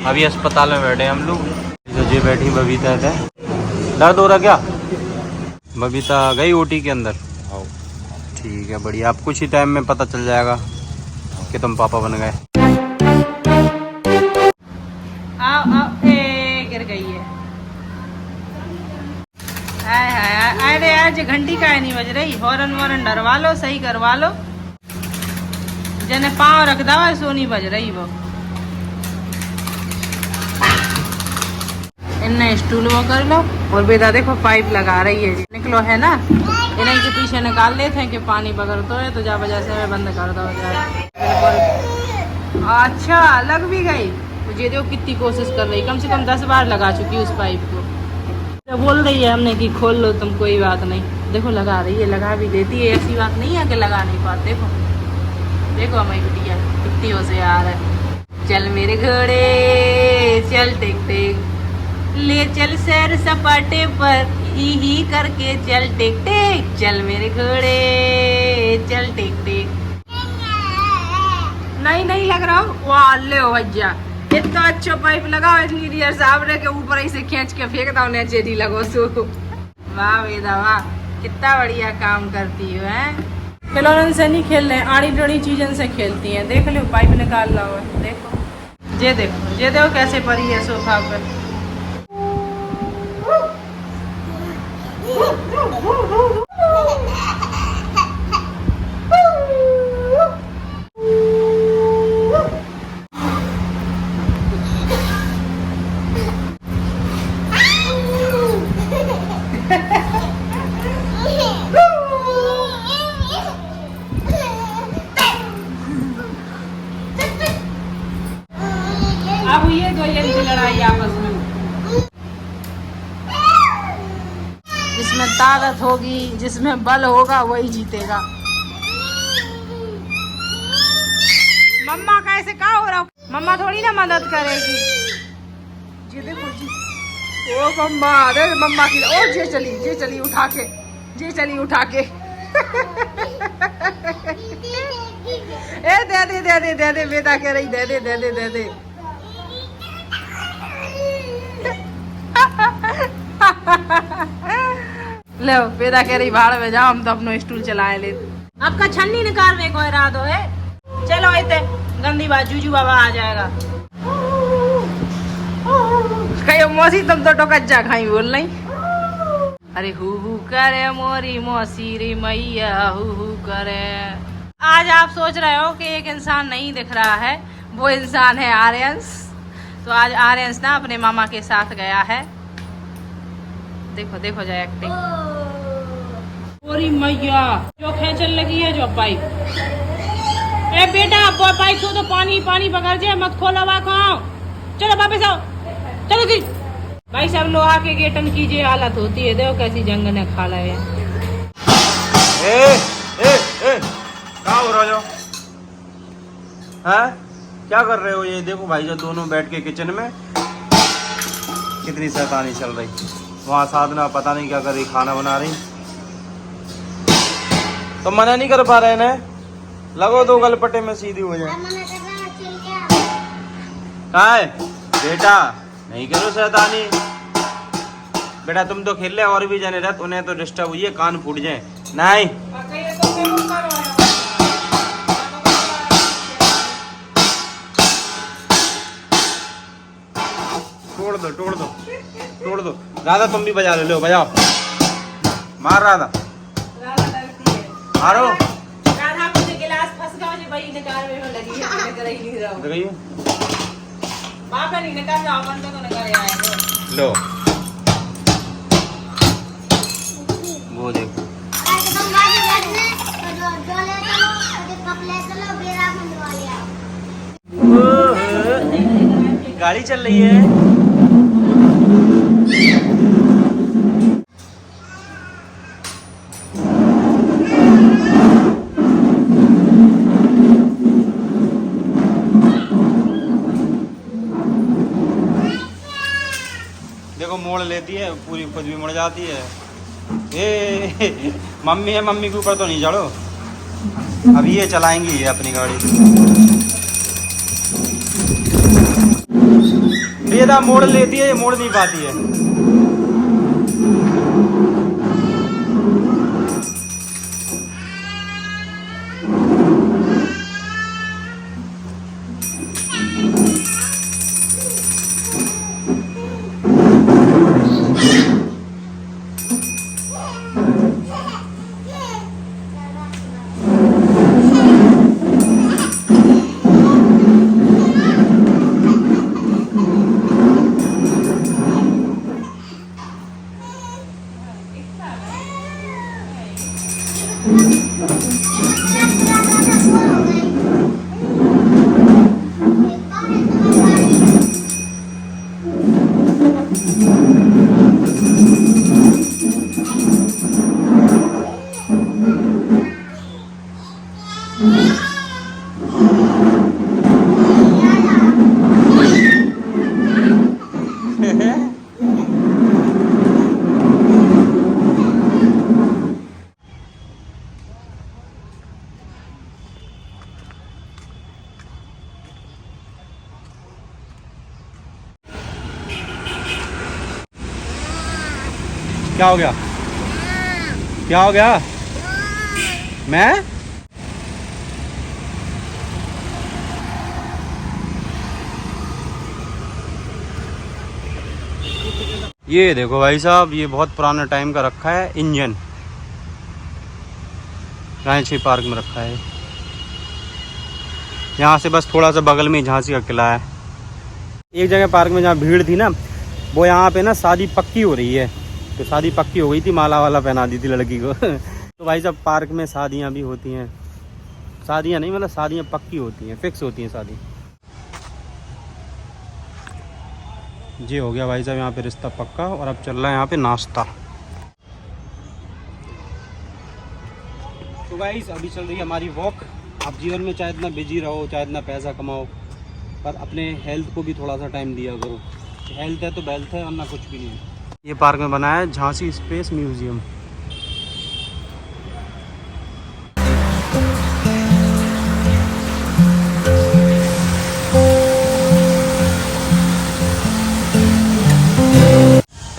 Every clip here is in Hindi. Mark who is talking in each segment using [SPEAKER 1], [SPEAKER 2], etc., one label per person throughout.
[SPEAKER 1] अभी अस्पताल में बैठे हम लोग। जो जी बैठी बबीता है, दर्द हो रहा क्या? बबीता गई ओटी के अंदर। ठीक है, बढ़िया। आप कुछ ही टाइम में पता चल जाएगा कि तुम पापा बन गए।
[SPEAKER 2] गिर गई है। अरे आज घंटी का नहीं बज रही, हॉर्न वॉर्न डरवा लो, सही करवा लो। जने पाँव रख दवा सोनी बज रही वो। इन्हें स्टूल वो कर लो। और बेटा देखो पाइप लगा रही है, निकलो है ना, इन्हीं के पीछे निकाल लेते हैं कि पानी बगर तो है तो जा वजह से मैं बंद कर दो बिल्कुल। अच्छा लग भी गई मुझे, देखो कितनी कोशिश कर रही, कम से कम 10 बार लगा चुकी उस पाइप को। तो बोल रही है हमने कि खोल लो तुम, कोई बात नहीं। देखो लगा रही है, लगा भी देती है, ऐसी बात नहीं है कि लगा नहीं पाते। देखो देखो हमारी बिटिया कितनी होशियार है। चल मेरे घोड़े चल टिक टिक, ले चल सैर सपाटे पर ही करके चल टिक टिक। चल मेरे घोड़े चल टिक टिक। नहीं लग रहा हूँ। वाह ले हो भैया, इतना अच्छा पाइप लगा इंजीनियर साहब ने के ऊपर ऐसे खींच के फेंक दो ने चेरी लगो सो। वाह वेदा वाह, कितना बढ़िया काम करती हो है। खिलौनों से नहीं खेल रहे, आड़ी टेढ़ी चीजों से खेलती हैं। देख लो पाइप निकाल रहा है, देखो ये देखो कैसे पड़ी है सोफा पे। अब ये दो की लड़ाई आपस में, जिसमें ताकत होगी, जिसमें बल होगा वही जीतेगा। मम्मा कैसे क्या हो रहा? मम्मा थोड़ी ना मदद करेगी। जी देखो जी, ओ मम्मा, अरे मम्मा की ओ जे चली उठा के ए दे बेटा कह रही दे लो बेटा कह रही भाड़ में जाओ, हम तो अपनो स्टूल चलाए ले। आपका छन्नी निकाल में कोई रात हो है। चलो इतने गंदी बात, जूजू बाबा आ जाएगा। कहो मौसी तुम तो टोकच्चा खाई बोल नहीं। अरे हु करे मोरी मौसी रे मैया, हु करे। आज आप सोच रहे हो कि एक इंसान नहीं दिख रहा है, वो इंसान है आर्यंस। तो आज आर्यंस ना अपने मामा के साथ गया है। देखो जाए एक्टिंग। मोरी मैया जो खेचन लगी है जो पाइप। ए बेटा पाइप तो पानी पकड़ जाए, मत खोलो खाओ। चलो वापस आओ, चलो जी भाई सब लोहा के गेटन की जे हालत होती है। देखो कैसी जंग ने खा ला है।
[SPEAKER 1] क्या हो रहा जो है? क्या कर रहे हो ये? देखो भाई जो दोनों बैठ के किचन में कितनी शैतानी चल रही। वहाँ साधना पता नहीं क्या कर रही, खाना बना रही। तो मना नहीं कर पा रहे ना, लगो दो गलपटे में सीधी हो जाए। कहाँ है बेटा? नहीं करो शैतानी बेटा, तुम तो खेल ले और भी जाने रहते, उन्हें तो डिस्टर्ब हुई है, कान फूट जाए। नहीं तोड़ दो राधा, तुम भी बजा लो, बजाओ। मार राधा, मारो।
[SPEAKER 2] राधा मुझे गिलास फंस गया, मुझे वही निकाल में लगी है, निकल ही नहीं रहा।
[SPEAKER 1] देखिए
[SPEAKER 2] बाप नहीं निकाल रहा, अपन तो निकाल आए
[SPEAKER 1] लो। वो देखो गाड़ी चल रही है। देखो मोड़ लेती है पूरी, खुद भी मुड़ जाती है। मम्मी है, मम्मी के ऊपर तो नहीं चढ़ो। अभी ये चलाएंगी ये अपनी गाड़ी। बेटा मोड़ लेती है, ये मोड़ नहीं पाती है। क्या हो गया? क्या हो गया? मैं ये देखो भाई साहब, ये बहुत पुराना टाइम का रखा है इंजन, रांची पार्क में रखा है। यहाँ से बस थोड़ा सा बगल में झांसी का किला है। एक जगह पार्क में जहाँ भीड़ थी ना, वो यहाँ पे ना शादी पक्की हो रही है, तो शादी पक्की हो गई थी, माला वाला पहना दी थी लड़की को। तो भाई साहब पार्क में शादियाँ भी होती हैं, शादियाँ नहीं मतलब शादियाँ पक्की होती हैं, फिक्स होती हैं शादी। ये हो गया भाई साहब यहाँ पे रिश्ता पक्का, और अब चल रहा है यहाँ पे नाश्ता। तो गाइस अभी चल रही है हमारी वॉक। आप जीवन में चाहे इतना बिजी रहो, चाहे इतना पैसा कमाओ, पर अपने हेल्थ को भी थोड़ा सा टाइम दिया करो। हेल्थ है तो वेल्थ है, वरना कुछ भी नहीं है। ये पार्क में बना है झांसी स्पेस म्यूजियम।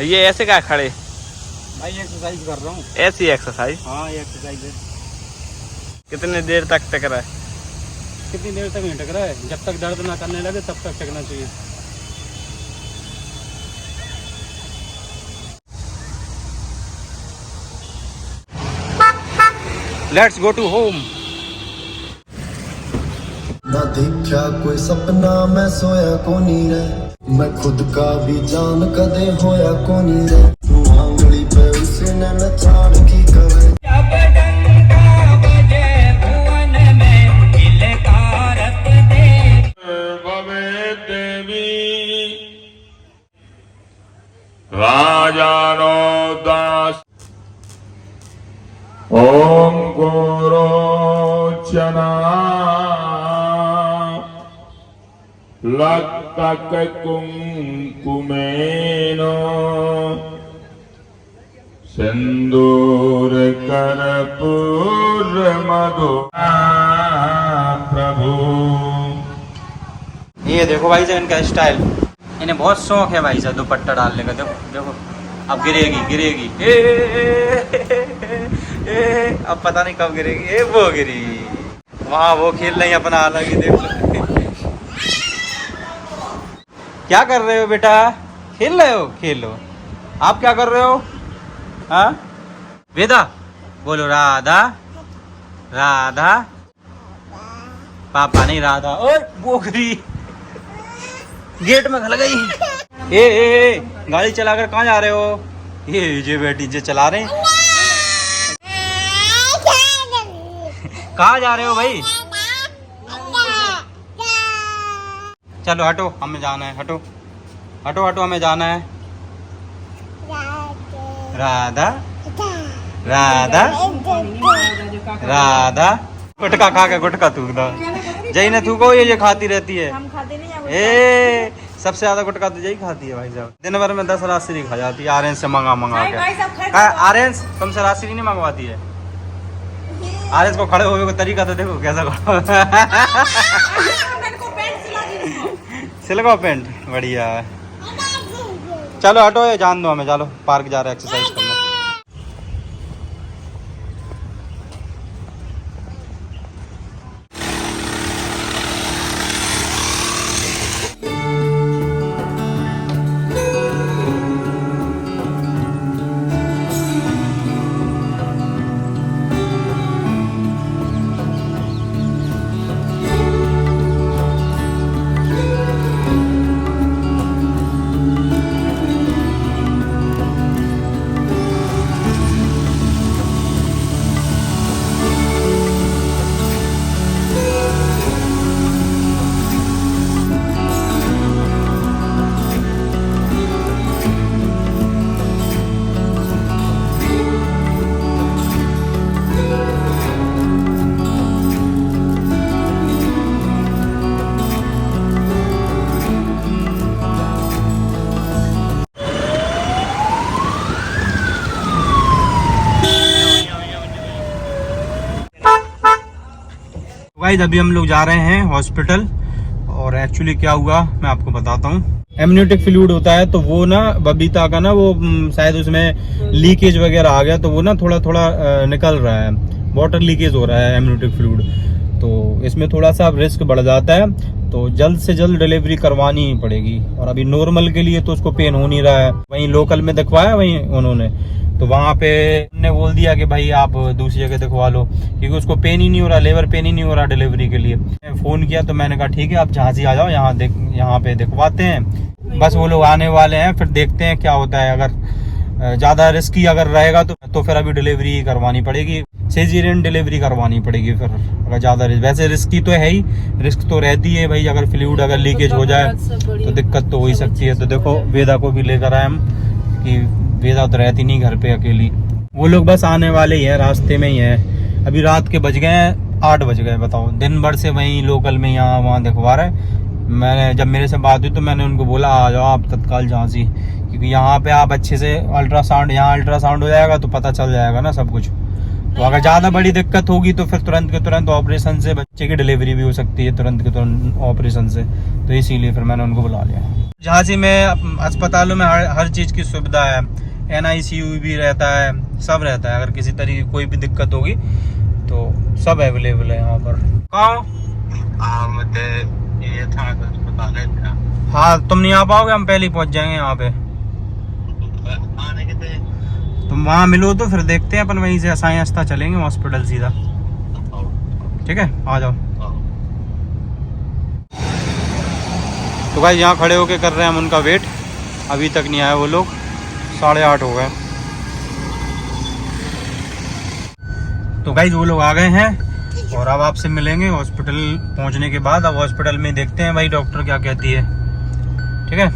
[SPEAKER 3] ये ऐसे क्या खड़े?
[SPEAKER 1] भाई एक्सरसाइज कर रहा हूँ।
[SPEAKER 3] ऐसी एक्सरसाइज?
[SPEAKER 1] हाँ ये एक्सरसाइज है।
[SPEAKER 3] कितने देर तक टक रहा है?
[SPEAKER 1] कितनी देर तक नहीं टक रहा है, जब तक दर्द ना करने लगे तब तक टकना चाहिए। Let's go to home.
[SPEAKER 4] ना देखा कोई सपना मैं सोया कोनी रे, मैं खुद का भी जान कदे होया कोनी रे, तू आंगली पे उसने नचाड़ की करे।
[SPEAKER 5] जब डंका बजे भुवन में किलकारत दे भवे देवी राजानो दास ओम गोरोचना लक्कक कुंकुमेनो सिंदूर कर्पूर मधु प्रभु।
[SPEAKER 1] ये देखो भाई साहब इनका स्टाइल, इन्हें बहुत शौक है भाई साहब दुपट्टा डालने का। देखो देखो अब गिरेगी गिरेगी, अब पता नहीं कब गिरेगी। वो गिरी, वहाँ वो खेल रही अपना अलग ही। देख लो क्या कर रहे हो बेटा, खेल रहे हो? खेलो। आप क्या कर रहे हो? हाँ वेदा बोलो, राधा राधा। पापा नहीं राधा। ओए वो गिरी, गेट में खल गई। ए गाड़ी चलाकर कहाँ जा रहे हो? ये बेटी जो चला रहे हैं। कहाँ जा रहे हो भाई? चलो हटो, हमें जाना है। हटो हटो हटो, हमें जाना है। राधा राधा राधा। गुटका खा के गुटका थूकना। जय ने थूको, ये खाती रहती है।
[SPEAKER 2] हम खाते नहीं हैं।
[SPEAKER 1] ए सबसे ज्यादा गुटका तो यही खाती है भाई साहब। दिन भर में 10 राशि खा जाती है आर्यन से मंगा के। आर्यन तुमसे राशि नहीं मंगवाती है? आर्यन को खड़े होने का तरीका तो देखो कैसा खड़ा। सिलवा पेंट बढ़िया है। चलो हटो, ये जान दो हमें, चलो पार्क जा रहे हैं एक्सरसाइज करने। गाइस अभी हम लोग जा रहे हैं हॉस्पिटल, और एक्चुअली क्या हुआ मैं आपको बताता हूँ। एमनियोटिक फ्लूइड होता है तो वो ना बबीता का ना वो शायद उसमें लीकेज वगैरह आ गया, तो वो ना थोड़ा थोड़ा निकल रहा है, वाटर लीकेज हो रहा है एमनियोटिक फ्लूइड, तो इसमें थोड़ा सा रिस्क बढ़ जाता है, तो जल्द से जल्द डिलीवरी करवानी ही पड़ेगी। और अभी नॉर्मल के लिए तो उसको पेन हो नहीं रहा है, वहीं लोकल में दिखवाया वहीं उन्होंने, तो वहाँ पे उन्होंने बोल दिया कि भाई आप दूसरी जगह दिखवा लो, क्योंकि उसको पेन ही नहीं हो रहा, लेबर पेन ही नहीं हो रहा डिलीवरी के लिए। फोन किया तो मैंने कहा ठीक है आप झांसी आ जाओ, यहाँ पे दिखवाते हैं। बस वो लोग आने वाले हैं, फिर देखते हैं क्या होता है। अगर ज़्यादा रिस्की अगर रहेगा तो फिर अभी डिलीवरी करवानी पड़ेगी, सीजेरियन डिलीवरी करवानी पड़ेगी फिर। अगर ज़्यादा वैसे रिस्की तो है ही, रिस्क तो रहती है भाई, अगर फ्लूइड अगर लीकेज हो जाए तो दिक्कत तो हो ही सकती है। तो देखो वेदा को भी लेकर आए हम, कि वेदा तो रहती नहीं घर पे अकेली। वो लोग बस आने वाले ही हैं, रास्ते में ही हैं। अभी रात के बज गए हैं 8 बज गए, बताओ। दिन भर से वहीं लोकल में यहाँ वहाँ दिखवा रहे। मैंने जब मेरे से बात हुई तो मैंने उनको बोला आ जाओ आप तत्काल झांसी, क्योंकि यहाँ पे आप अच्छे से अल्ट्रासाउंड, यहाँ अल्ट्रासाउंड हो जाएगा तो पता चल जाएगा ना सब कुछ। तो अगर ज़्यादा बड़ी दिक्कत होगी तो फिर तुरंत के तुरंत ऑपरेशन से बच्चे की डिलीवरी भी हो सकती है, तुरंत के तुरंत ऑपरेशन से। तो इसीलिए फिर मैंने उनको बुला लिया। झांसी में अस्पतालों में हर चीज़ की सुविधा है, NICU भी रहता है, सब रहता है। अगर किसी तरीके की कोई भी दिक्कत होगी तो सब अवेलेबल है यहाँ पर। हाँ तुम नहीं आ पाओगे, हम पहले ही पहुँच जाएंगे यहाँ पे। तुम वहाँ मिलो तो फिर देखते हैं अपन, वहीं से साईं आस्था चलेंगे हॉस्पिटल सीधा। ठीक है आ जाओ। तो भाई यहाँ खड़े होके कर रहे हैं हम उनका वेट, अभी तक नहीं आए वो लोग, 8:30 हो गए। तो गाइस वो लोग आ गए हैं और अब आपसे मिलेंगे हॉस्पिटल पहुंचने के बाद। अब हॉस्पिटल में देखते हैं भाई डॉक्टर क्या कहती है। ठीक है,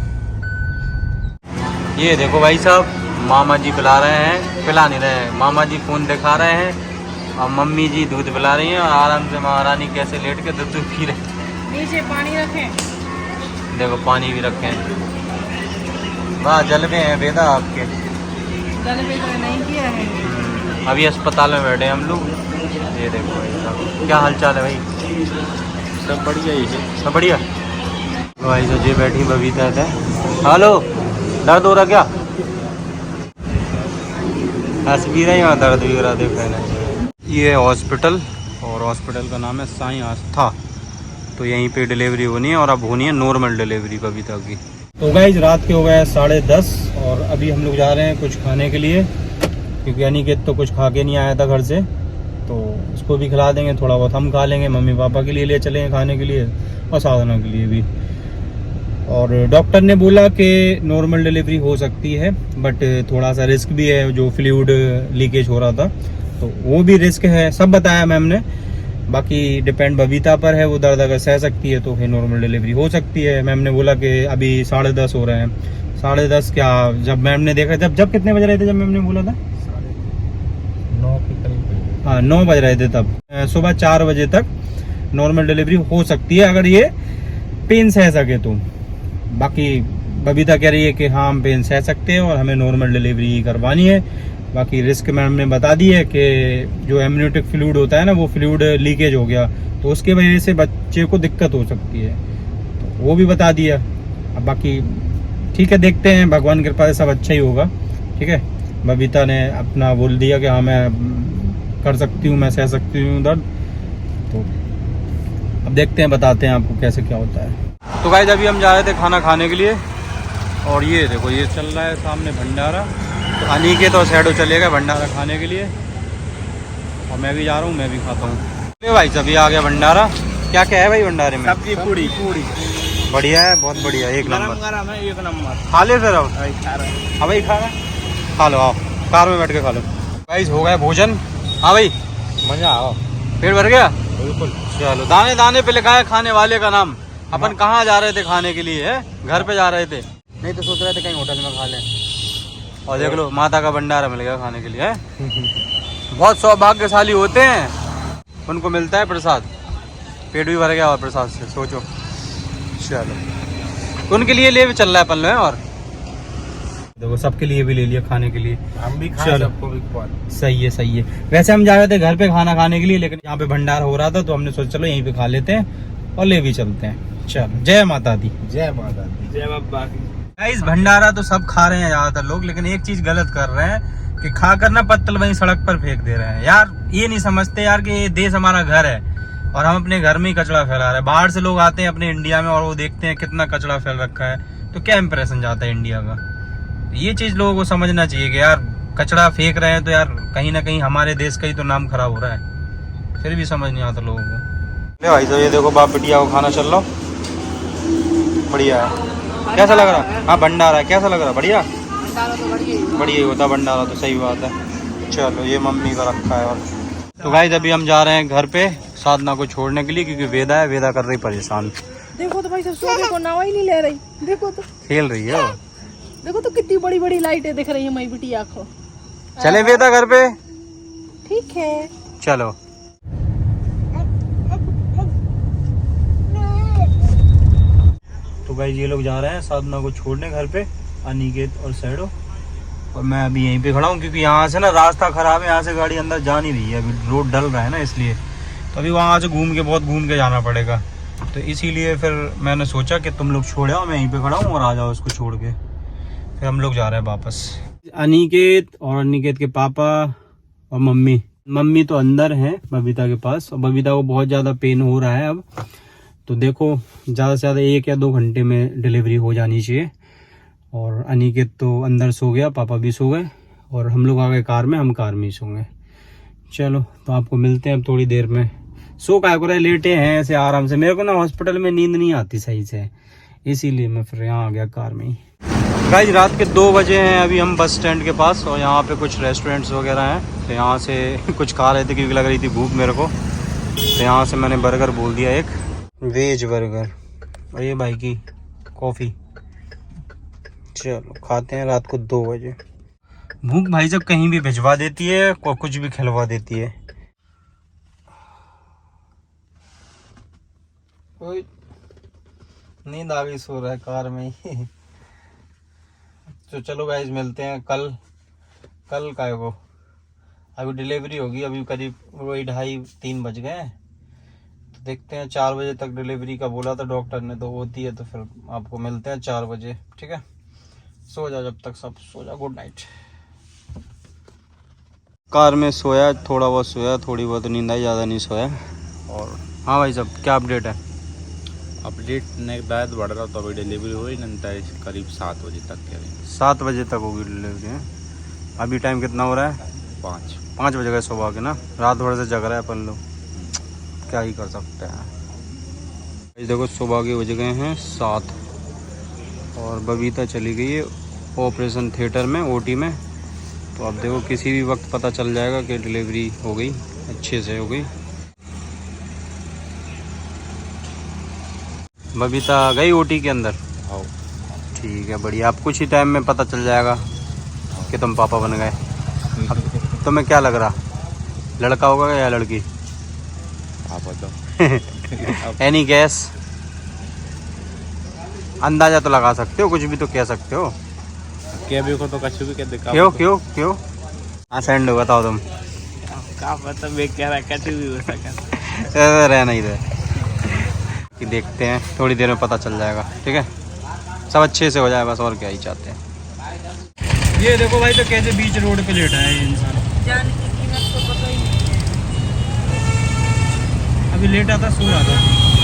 [SPEAKER 1] ये देखो भाई साहब, मामा जी पिला रहे हैं, पिला नहीं रहे हैं, मामा जी फ़ोन दिखा रहे हैं और मम्मी जी दूध पिला रही हैं, और आराम से महारानी कैसे लेट के दूध पी रहे हैं।
[SPEAKER 2] नीचे पानी रखें,
[SPEAKER 1] देखो पानी भी रखे हैं। वाह जल में है वेदा आपके,
[SPEAKER 2] जल में तो नहीं किया है।
[SPEAKER 1] अभी अस्पताल में बैठे हैं हम लोग। ये देखो भाई साहब, क्या हाल चाल है भाई?
[SPEAKER 3] सब बढ़िया ही है।
[SPEAKER 1] सब बढ़िया भाई साहब। जी बैठी बबीता है। हेलो, दर्द हो रहा क्या? हंस भी रही है, दर्द भी हो रहा, देखो ना। ये है हॉस्पिटल, और हॉस्पिटल का नाम है साईं आस्था। तो यहीं पे डिलीवरी होनी है, और अब होनी है नॉर्मल डिलीवरी बबीता की। तो गाइस रात के हो गए 10:30 और अभी हम लोग जा रहे हैं कुछ खाने के लिए, क्योंकि अनिकेत तो कुछ खा के नहीं आया था घर से, तो उसको भी खिला देंगे, थोड़ा बहुत हम खा लेंगे, मम्मी पापा के लिए ले चलेंगे खाने के लिए, और साधना के लिए भी। और डॉक्टर ने बोला कि नॉर्मल डिलीवरी हो सकती है, बट थोड़ा सा रिस्क भी है, जो फ्लूइड लीकेज हो रहा था तो वो भी रिस्क है, सब बताया मैम ने। बाकी डिपेंड बबीता पर है, वो दर्द अगर सह सकती है तो फिर नॉर्मल डिलीवरी हो सकती है। मैम ने बोला कि अभी 10:30 हो रहे हैं। 10:30 क्या, जब मैम ने देखा, जब कितने बज रहे थे जब मैम ने बोला था?
[SPEAKER 3] 9 के करीब।
[SPEAKER 1] हाँ 9 बज रहे थे तब। सुबह 4 बजे तक नॉर्मल डिलीवरी हो सकती है, अगर ये पेन सह सके तो। बाकी बबीता कह रही है कि हाँ हम पेन सह सकते हैं और हमें नॉर्मल डिलीवरी करवानी है। बाकी रिस्क मैम ने बता दी है कि जो एमनियोटिक फ्लूइड होता है ना, वो फ्लूइड लीकेज हो गया तो उसके वजह से बच्चे को दिक्कत हो सकती है, तो वो भी बता दिया। अब बाकी ठीक है, देखते हैं, भगवान की कृपा से सब अच्छा ही होगा। ठीक है, बबीता ने अपना बोल दिया कि हाँ मैं कर सकती हूँ, मैं सह सकती हूँ दर्द, तो अब देखते हैं, बताते हैं आपको कैसे क्या होता है। तो गाइस अभी हम जा रहे थे खाना खाने के लिए, और ये देखो ये चल रहा है सामने भंडारा। तो अनिकेत और सैडो चले गए भंडारा खाने के लिए, और मैं भी जा रहा हूँ, मैं भी खाता हूँ। अरे भाई सभी आ गया भंडारा। क्या क्या है भाई भंडारे में?
[SPEAKER 3] सब्जी पूड़ी पूड़ी
[SPEAKER 1] बढ़िया है, बहुत बढ़िया, एक
[SPEAKER 3] गरम
[SPEAKER 1] नंबर।
[SPEAKER 3] गरम है, एक नंबर।
[SPEAKER 1] खा ले फिर अब।
[SPEAKER 3] खा रहे हैं।
[SPEAKER 1] हाँ भाई खाना खा लो, आओ कार में बैठ के खा लो। गाइस हो गया भोजन। हाँ भाई
[SPEAKER 3] मजा आओ।
[SPEAKER 1] पेट भर गया?
[SPEAKER 3] बिल्कुल।
[SPEAKER 1] चलो, दाने दाने पे लिखा है खाने वाले का नाम। अपन कहाँ जा रहे थे खाने के लिए? है घर पे जा रहे थे, नहीं तो सोच रहे थे कहीं होटल में खा लें। और देख लो माता का भंडारा मिल गया खाने के लिए। है बहुत सौभाग्यशाली होते हैं, उनको मिलता है प्रसाद। पेट भी भर गया और प्रसाद से, सोचो। चलो उनके लिए ले भी चल रहा है अपन लोग। और देखो सबके लिए भी ले लिया खाने के लिए।
[SPEAKER 3] हम भी खाए,
[SPEAKER 1] चलो।
[SPEAKER 3] सबको भी खवा।
[SPEAKER 1] सही है सही है। वैसे हम जा रहे थे घर पे खाना खाने के लिए, लेकिन यहाँ पे भंडारा हो रहा था तो हमने सोचा चलो यहीं पे खा लेते हैं और ले भी चलते हैं। चलो, जय माता दी।
[SPEAKER 3] जय माता दी, जय बाबा की।
[SPEAKER 1] गाइस भंडारा तो सब खा रहे हैं ज्यादातर लोग, लेकिन एक चीज गलत कर रहे हैं कि खा कर ना पत्तल वहीं सड़क पर फेंक दे रहे हैं। यार ये नहीं समझते यार कि ये देश हमारा घर है और हम अपने घर में ही कचरा फैला रहे हैं। बाहर से लोग आते हैं अपने इंडिया में और वो देखते हैं कितना कचरा फैल रखा है, तो क्या इंप्रेशन जाता है इंडिया का। ये चीज लोगों को समझना चाहिए कि यार कचरा फेंक रहे हैं तो यार कहीं ना कहीं हमारे देश का ही तो नाम खराब हो रहा है। फिर भी समझ नहीं आता लोगों को। भाई तो ये देखो बाप बिटिया को खाना चल रहा, बढ़िया है। कैसा लग रहा? हाँ भंडारा कैसा लग रहा? बढ़िया बढ़िया ही होता भंडारा तो, सही बात है। चलो ये मम्मी का रखा है। और तो गाइस अभी हम जा रहे हैं घर पे साधना को छोड़ने के लिए, क्योंकि वेदा है, वेदा कर रही परेशान।
[SPEAKER 2] देखो तो भाई सब सोने को नावा ही नहीं ले रही। देखो तो,
[SPEAKER 1] खेल रही है वो।
[SPEAKER 2] देखो तो कितनी बड़ी बड़ी लाइटें दिख रही है मेरी बिटिया को।
[SPEAKER 1] चले वेदा घर पे?
[SPEAKER 2] ठीक है
[SPEAKER 1] चलो। तो गाइस ये लोग जा रहे हैं साधना को छोड़ने घर पे, अनिकेत और सैडो, और मैं अभी यहीं पे खड़ा हूँ क्योंकि यहाँ से ना रास्ता खराब है, यहाँ से गाड़ी अंदर जा नहीं रही है, अभी रोड डल रहा है ना, इसलिए तो अभी वहाँ से बहुत घूम के जाना पड़ेगा। तो इसीलिए फिर मैंने सोचा कि तुम लोग छोड़ आओ, मैं यहीं पे खड़ा हूँ और आ जाओ उसको छोड़ के। फिर हम लोग जा रहे हैं वापस। अनिकेत और अनिकेत के पापा और मम्मी तो अंदर हैं बबीता के पास, और बबीता को बहुत ज़्यादा पेन हो रहा है अब। तो देखो ज़्यादा से ज़्यादा 1 या 2 घंटे में डिलीवरी हो जानी चाहिए। और अनिकेत तो अंदर सो गया, पापा भी सो गए, और हम लोग आ गए कार में, हम कार में ही सो गए। चलो तो आपको मिलते हैं अब थोड़ी देर में। सो काय को रहे, लेटे हैं ऐसे आराम से। मेरे को ना हॉस्पिटल में नींद नहीं आती सही से, इसीलिए मैं फिर यहाँ आ गया कार में ही। गाइस रात के 2 बजे हैं अभी हम बस स्टैंड के पास, और यहाँ पे कुछ रेस्टोरेंट्स वगैरह हैं। तो यहाँ से कुछ खा रहे थे क्योंकि लग रही थी भूख मेरे को। तो यहाँ से मैंने बर्गर बोल दिया, एक वेज बर्गर, और ये भाई की कॉफ़ी। चलो खाते हैं रात को 2 बजे। भूख भाई जब कहीं भी भिजवा देती है, कुछ भी खिलवा देती है। नींद आ गई, सो रहा है कार में ही। तो चलो गाइस मिलते हैं कल काय को। अभी डिलीवरी होगी, अभी करीब वही 2:30-3 बज गए हैं। तो देखते हैं 4 बजे तक डिलीवरी का बोला था डॉक्टर ने, तो होती है तो फिर आपको मिलते हैं 4 बजे। ठीक है, सो जा जब तक, सब सो जा। Good night. कार में सोया, थोड़ा बहुत सोया, थोड़ी बहुत नींद आई, ज़्यादा नहीं सोया। और हाँ भाई साहब क्या अपडेट है?
[SPEAKER 3] अपडेट नहीं, दर्द बढ़ रहा तो अभी डिलीवरी हुई नंतर करीब 7 बजे तक करेंगे।
[SPEAKER 1] 7 बजे तक होगी डिलीवरी है। अभी टाइम कितना हो रहा है? 5 बजे गए सुबह के ना। रात भर से जग रहा है अपन लोग, क्या ही कर सकते हैं। देखो सुबह के बज गए हैं 7, और बबीता चली गई है ऑपरेशन थिएटर में, ओटी में। तो अब देखो किसी भी वक्त पता चल जाएगा कि डिलीवरी हो गई, अच्छे से हो गई। बबीता गई ओटी के अंदर?
[SPEAKER 3] हाँ
[SPEAKER 1] ठीक है, बढ़िया। अब कुछ ही टाइम में पता चल जाएगा कि तुम पापा बन गए। अब तुम्हें क्या लग रहा, लड़का होगा या लड़की?
[SPEAKER 3] आप बताओ।
[SPEAKER 1] Any gas? अंदाजा तो लगा सकते हो, कुछ भी तो कह सकते हो।
[SPEAKER 3] क्या भी को तो कछु भी क्या दिखा।
[SPEAKER 1] क्यों हाँ सेंड हो, बताओ तुम।
[SPEAKER 3] क्या पता, मैं कह रहा कछु भी हो सका।
[SPEAKER 1] रहना इधर कि देखते हैं, थोड़ी देर में पता चल जाएगा। ठीक है, सब अच्छे से हो जाए बस, और क्या ही चाहते हैं। ये देखो भाई, तो कैसे बीच रोड पे लेटा है ये इंसान।
[SPEAKER 2] जाने की कीमत तो पता ही नहीं।
[SPEAKER 1] अभी लेटा था, सो रहा था।